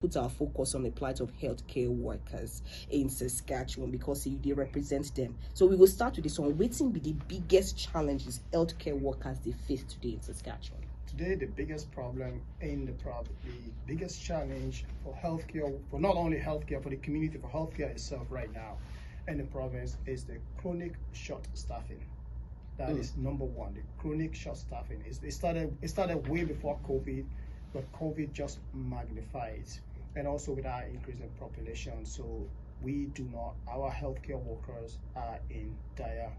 put our focus on the plight of healthcare workers in Saskatchewan because they represent them. So we will start with this one. What will be the biggest challenges healthcare workers they face today in Saskatchewan? Today, the biggest problem in the biggest challenge for healthcare, for not only healthcare, for the community, for healthcare itself right now in the province is the chronic short staffing. That is number one. The chronic short staffing it started way before COVID, but COVID just magnified it. And also with our increase in population, so our healthcare workers are in dire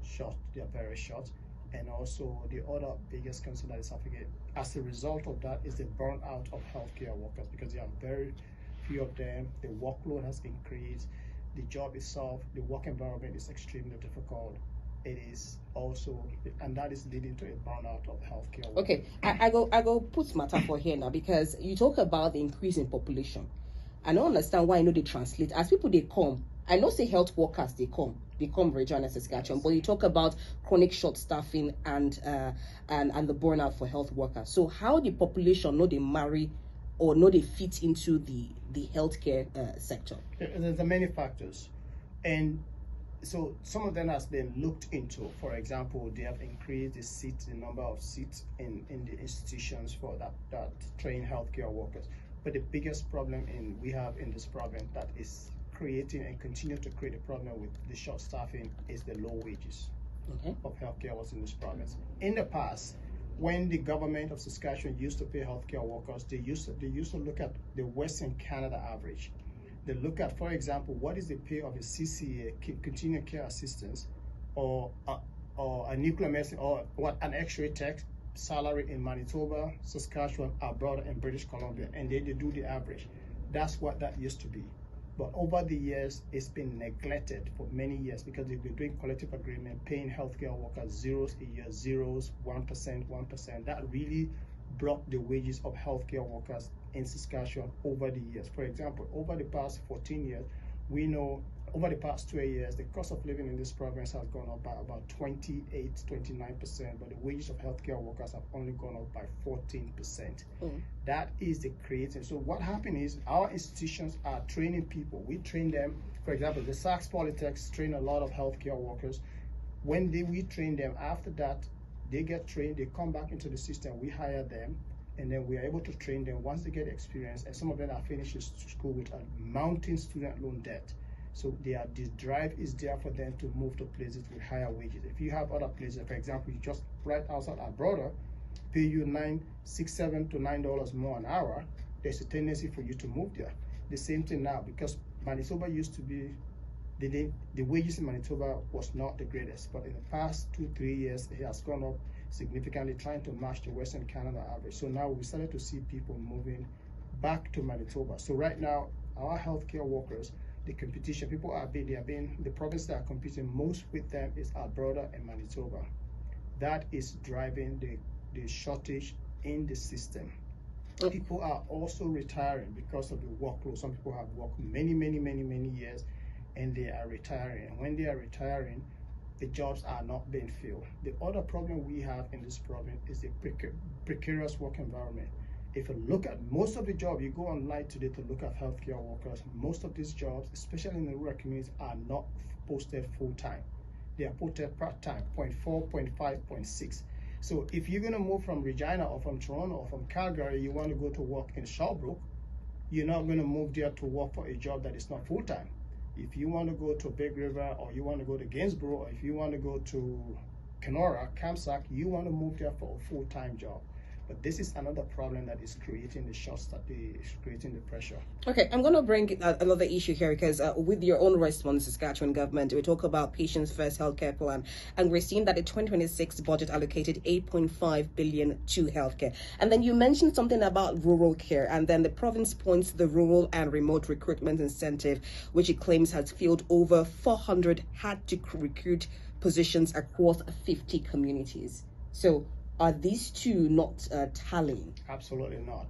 short, they are very short. And also the other biggest concern that is happening as a result of that is the burnout of healthcare workers, because there are very few of them. The workload has increased, the job itself, the work environment is extremely difficult. It is also, and that is leading to a burnout of healthcare workers. Okay, I go put matter for here now, because you talk about the increase in population. I don't understand why I know they translate as people they come. I know say health workers they come Regina, Saskatchewan, but you talk about chronic short staffing and the burnout for health workers. So how the population know they marry or know they fit into the healthcare sector? There's many factors, and so some of them has been looked into. For example, they have increased the number of seats in the institutions for that train healthcare workers. But the biggest problem we have in this province that is creating and continue to create a problem with the short staffing is the low wages of healthcare workers in this province. In the past, when the government of Saskatchewan used to pay healthcare workers, they used to look at the Western Canada average. They look at, for example, what is the pay of a CCA, continuing care assistance, or a nuclear medicine, or what an X-ray tech salary in Manitoba, Saskatchewan, Alberta, and British Columbia, and then they do the average. That's what that used to be. But over the years, it's been neglected for many years because they've been doing collective agreement, paying healthcare workers zeros a year, 1%. That really blocked the wages of healthcare workers in Saskatchewan over the years. For example, over the past 14 years, we know over the past 2 years, the cost of living in this province has gone up by about 29%, but the wages of healthcare workers have only gone up by 14%. That is the creating. So what happened is our institutions are training people. We train them. For example, the Sax Polytechs train a lot of healthcare workers. When we train them, after that, they get trained, they come back into the system, we hire them, and then we are able to train them once they get experience. And some of them are finished school with a mounting student loan debt. So the drive is there for them to move to places with higher wages. If you have other places, for example, you just right outside our brother, pay you $7 to $9 more an hour, there's a tendency for you to move there. The same thing now, because Manitoba used to be, the wages in Manitoba was not the greatest, but in the past 2-3 years, it has gone up significantly, trying to match the Western Canada average. So now we started to see people moving back to Manitoba. So right now, our healthcare workers, the competition, the province that are competing most with them is Alberta and Manitoba. That is driving the shortage in the system. People are also retiring because of the workload. Some people have worked many years and they are retiring. And when they are retiring, the jobs are not being filled. The other problem we have in this province is the precarious work environment. If you look at most of the jobs, you go online today to look at healthcare workers, most of these jobs, especially in the rural communities, are not posted full-time. They are posted part-time, 0.4, 0.5, 0.6. So if you're gonna move from Regina or from Toronto or from Calgary, you want to go to work in Sherbrooke, you're not gonna move there to work for a job that is not full-time. If you want to go to Big River, or you want to go to Gainsborough, or if you want to go to Kenora, Kamsack, you want to move there for a full-time job. But this is another problem that is creating creating the pressure. Okay, I'm going to bring another issue here, because with your own response, Saskatchewan government, we talk about Patients First healthcare plan, and we're seeing that the 2026 budget allocated $8.5 billion to healthcare. And then you mentioned something about rural care, and then the province points to the rural and remote recruitment incentive, which it claims has filled over 400 had to recruit positions across 50 communities. So are these two not tallying? Absolutely not.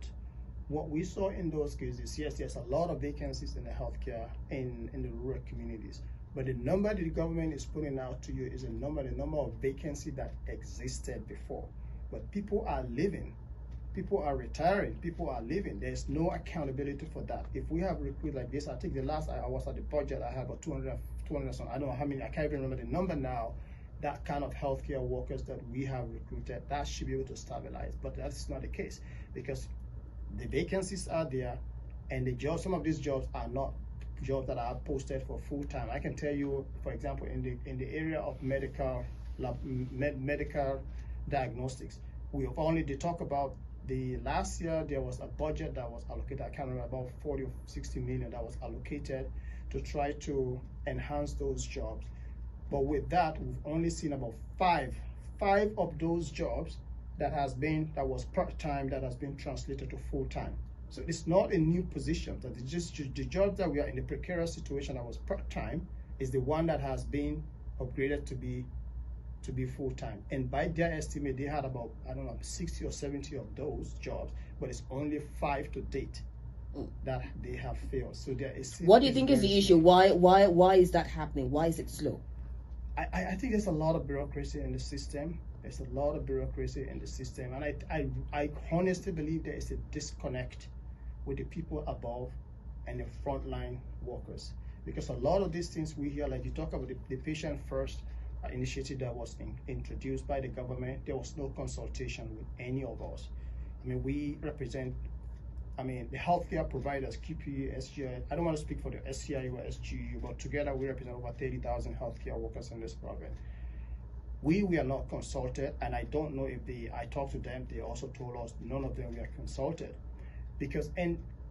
What we saw in those cases, yes, there's a lot of vacancies in the healthcare in the rural communities, but the number that the government is putting out to you is the number of vacancies that existed before. But people are leaving. People are retiring, people are leaving. There's no accountability for that. If we have recruit like this, I think the last I was at the budget, I had about 200 something. I don't know how many, I can't even remember the number now. That kind of healthcare workers that we have recruited, that should be able to stabilize. But that's not the case, because the vacancies are there, and the jobs, some of these jobs are not jobs that are posted for full time. I can tell you, for example, in the area of medical diagnostics, we have only to talk about the last year there was a budget that was allocated, I can't remember, about 40 or 60 million that was allocated to try to enhance those jobs. But with that, we've only seen about five of those jobs that was part-time that has been translated to full-time. So it's not a new position. That it's just the job that we are in the precarious situation that was part-time is the one that has been upgraded to be full-time. And by their estimate, they had about, I don't know, 60 or 70 of those jobs, but it's only 5 to date that they have failed. So there is. What do you think is the issue? Why is that happening? Why is it slow? I think there's a lot of bureaucracy in the system. There's a lot of bureaucracy in the system, and I honestly believe there is a disconnect with the people above and the frontline workers, because a lot of these things we hear, like you talk about the patient first initiative that was introduced by the government, there was no consultation with any of us. I mean, we represent, the healthcare providers, CUPE, SGI. I don't want to speak for the SCI or SGU, but together we represent over 30,000 healthcare workers in this province. We are not consulted, and I don't know if I talked to them, they also told us none of them were consulted.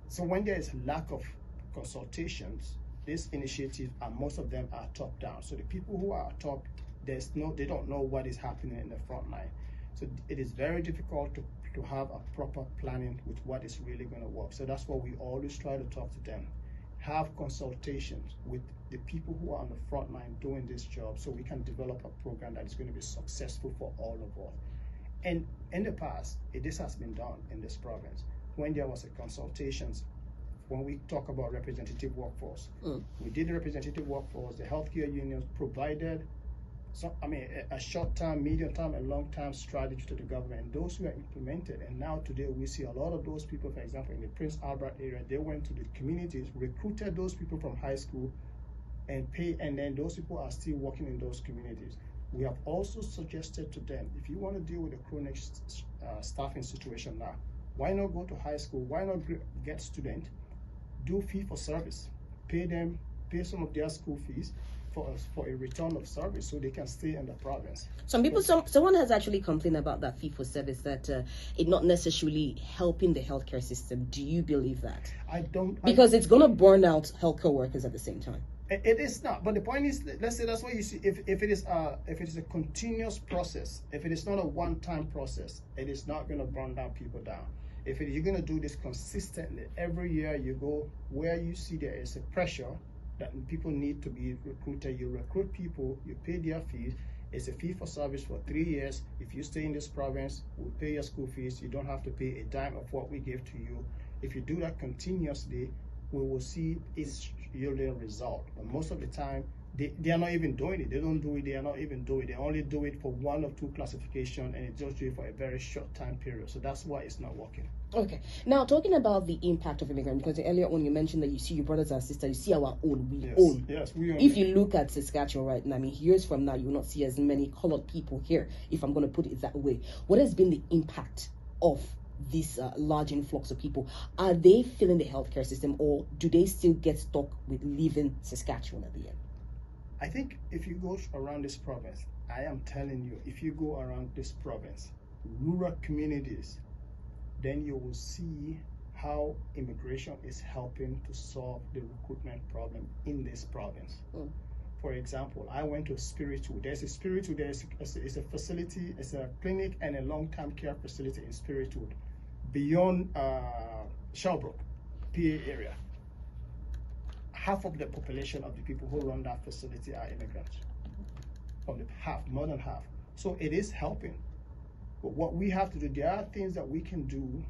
So when there is lack of consultations, these initiatives, most of them are top down. So the people who are top, they don't know what is happening in the front line. So it is very difficult to have a proper planning with what is really going to work. So that's why we always try to talk to them. Have consultations with the people who are on the front line doing this job, so we can develop a program that is going to be successful for all of us. And in the past, this has been done in this province. When there was a consultations, when we talk about representative workforce, we did the representative workforce, the healthcare unions provided a short-term, medium-term, and long-term strategy to the government, and those were implemented. And now today we see a lot of those people, for example, in the Prince Albert area, they went to the communities, recruited those people from high school, and then those people are still working in those communities. We have also suggested to them, if you want to deal with the chronic staffing situation now, why not go to high school? Why not get students, do fee for service, pay some of their school fees for a return of service, so they can stay in the province. Someone has actually complained about that fee for service, that it not necessarily helping the healthcare system. Do you believe that? I don't. Because it's going to burn out healthcare workers at the same time. It is not, but the point is, let's say that's what you see. If it is a continuous process, if it is not a one-time process, it is not going to burn down people down. If you're going to do this consistently, every year you go where you see there is a pressure that people need to be recruited, you recruit people, you pay their fees. It's a fee for service for 3 years. If you stay in this province, we'll pay your school fees. You don't have to pay a dime of what we give to you. If you do that continuously, we will see it's yielding result. But most of the time, they are not even doing it. They don't do it. They are not even doing it. They only do it for 1 or 2 classification, and it just do it for a very short time period. So that's why it's not working. Okay. Now, talking about the impact of immigrants, because earlier on you mentioned that you see your brothers and sisters, you see our own, we own. Yes, we own. If you look at Saskatchewan right now, years from now, you will not see as many colored people here, if I'm going to put it that way. What has been the impact of this large influx of people? Are they filling the healthcare system, or do they still get stuck with leaving Saskatchewan at the end? I think if you go around this province, I am telling you, if you go around this province, rural communities, then you will see how immigration is helping to solve the recruitment problem in this province. For example, I went to Spiritu. There's a Spiritu, it's a facility, it's a clinic and a long-term care facility in Spiritu, beyond Shelbrook, PA area. Half of the population of the people who run that facility are immigrants. More than half. So it is helping. But what we have to do, there are things that we can do,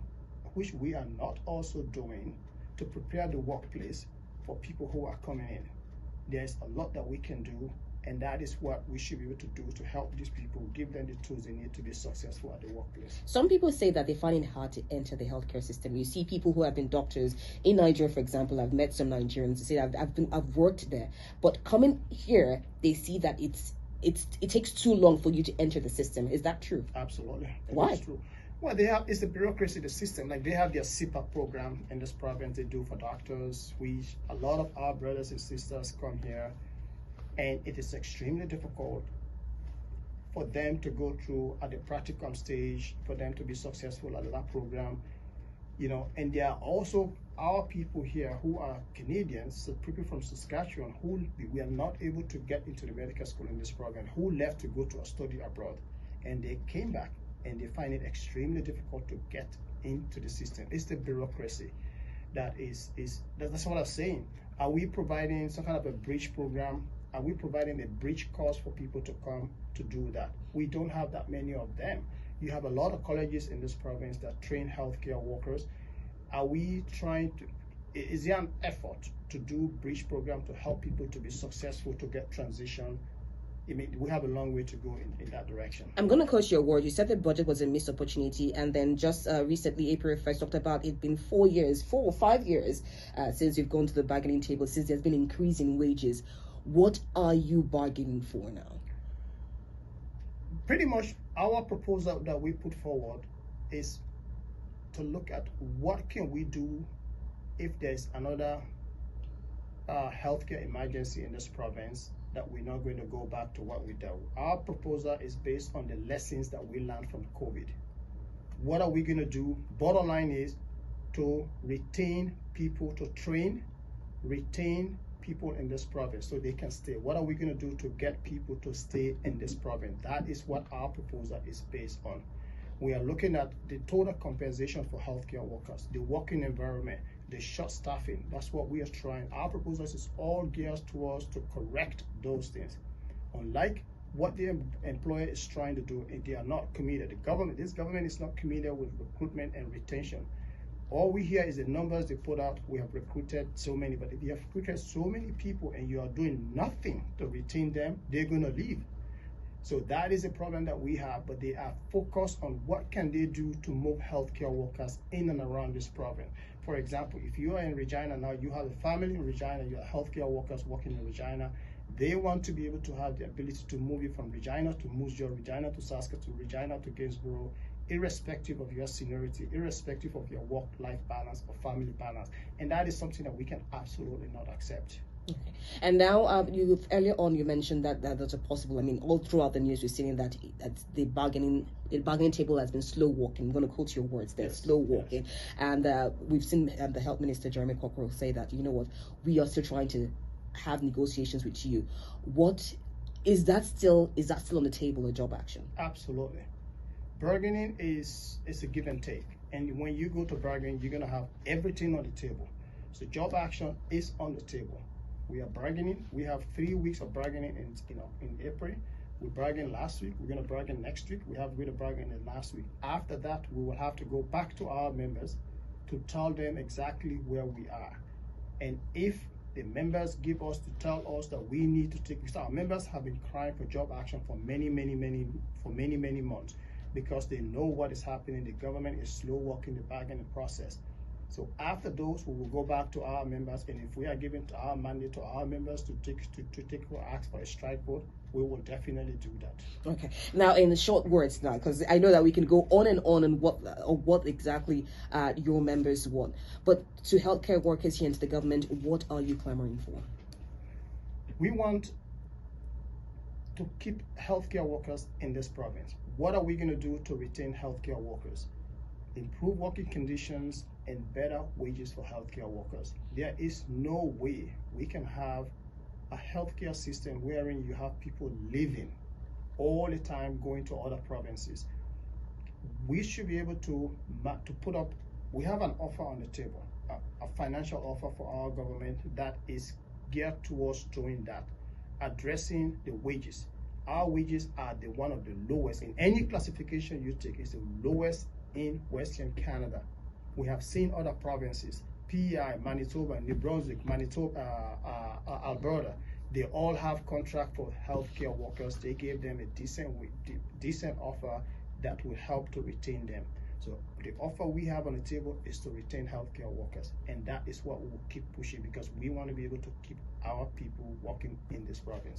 which we are not also doing, to prepare the workplace for people who are coming in. There's a lot that we can do And that is what we should be able to do to help these people, give them the tools they need to be successful at the workplace. Some people say that they find it hard to enter the healthcare system. You see people who have been doctors in Nigeria, for example. I've met some Nigerians. They say I've worked there, but coming here, they see that it takes too long for you to enter the system. Is that true? Absolutely. Why? It's true. Well, it's the bureaucracy, the system. Like they have their CUPE program in this province they do for doctors. A lot of our brothers and sisters come here, and it is extremely difficult for them to go through at the practicum stage, for them to be successful at that program, and there are also our people here who are Canadians, so people from Saskatchewan who we are not able to get into the medical school in this program, who left to go to a study abroad, and they came back and they find it extremely difficult to get into the system. It's the bureaucracy that's what I'm saying. Are we providing some kind of a bridge program? Are we providing a bridge course for people to come to do that? We don't have that many of them. You have a lot of colleges in this province that train healthcare workers. Are we trying to, is there an effort to do bridge program to help people to be successful, to get transition? I mean, we have a long way to go in that direction. I'm going to quote your word. You said the budget was a missed opportunity, and then just recently, April 1st, talked about it been 4 or 5 years since you've gone to the bargaining table, since there's been increase in wages. What are you bargaining for now? Pretty much our proposal that we put forward is to look at what can we do if there's another healthcare emergency in this province, that we're not going to go back to what we did. Our proposal is based on the lessons that we learned from COVID. What are we going to do? Bottom line is to retain people, to retain people in this province so they can stay. What are we going to do to get people to stay in this province? That is what our proposal is based on. We are looking at the total compensation for healthcare workers, the working environment, the short staffing. That's what we are trying. Our proposal is all geared towards to correct those things. Unlike what the employer is trying to do, they are not committed. This government is not committed with recruitment and retention. All we hear is the numbers they put out. We have recruited so many, but if you have recruited so many people and you are doing nothing to retain them, they're going to leave. So that is a problem that we have, but they are focused on what can they do to move healthcare workers in and around this province. For example, if you are in Regina now, you have a family in Regina, you have healthcare workers working in Regina, they want to be able to have the ability to move you from Regina to Moose Jaw, Regina to Saskatchewan, to Regina to Gainsborough, irrespective of your seniority, irrespective of your work-life balance or family balance. And that is something that we can absolutely not accept. Okay. And now, earlier on you mentioned that that's a possible. I mean, all throughout the news we're seeing that the bargaining table has been slow walking. I'm going to quote your words there, yes, slow walking. Yes. And we've seen the Health Minister Jeremy Cockrell say that, you know what, we are still trying to have negotiations with you. What is that still on the table, a job action? Absolutely. Bargaining is a give and take, and when you go to bargain, you're going to have everything on the table. So job action is on the table. We are bargaining. We have 3 weeks of bargaining in April. We bargained last week. We're going to bargain next week. We're going to bargain last week. After that, we will have to go back to our members to tell them exactly where we are. And if the members give us to tell us that we need to take, because our members have been crying for job action for many months, because they know what is happening. The government is slow walking the bargaining process. So after those, we will go back to our members, and if we are given to our mandate to our members to ask for a strike vote, we will definitely do that. Okay. Now, in short words, now, because I know that we can go on and what exactly your members want, but to healthcare workers here and to the government, what are you clamoring for? We want to keep healthcare workers in this province. What are we going to do to retain healthcare workers? Improve working conditions and better wages for healthcare workers. There is no way we can have a healthcare system wherein you have people living all the time going to other provinces. We should be able to put up, we have an offer on the table, a financial offer for our government that is geared towards doing that, addressing the wages. Our wages are one of the lowest in any classification you take. It's the lowest in Western Canada. We have seen other provinces, PEI, Manitoba, New Brunswick, Alberta, They all have contract for healthcare workers. They gave them a decent offer that will help to retain them. So the offer we have on the table is to retain healthcare workers, and that is what we will keep pushing, because we want to be able to keep our people working in this province.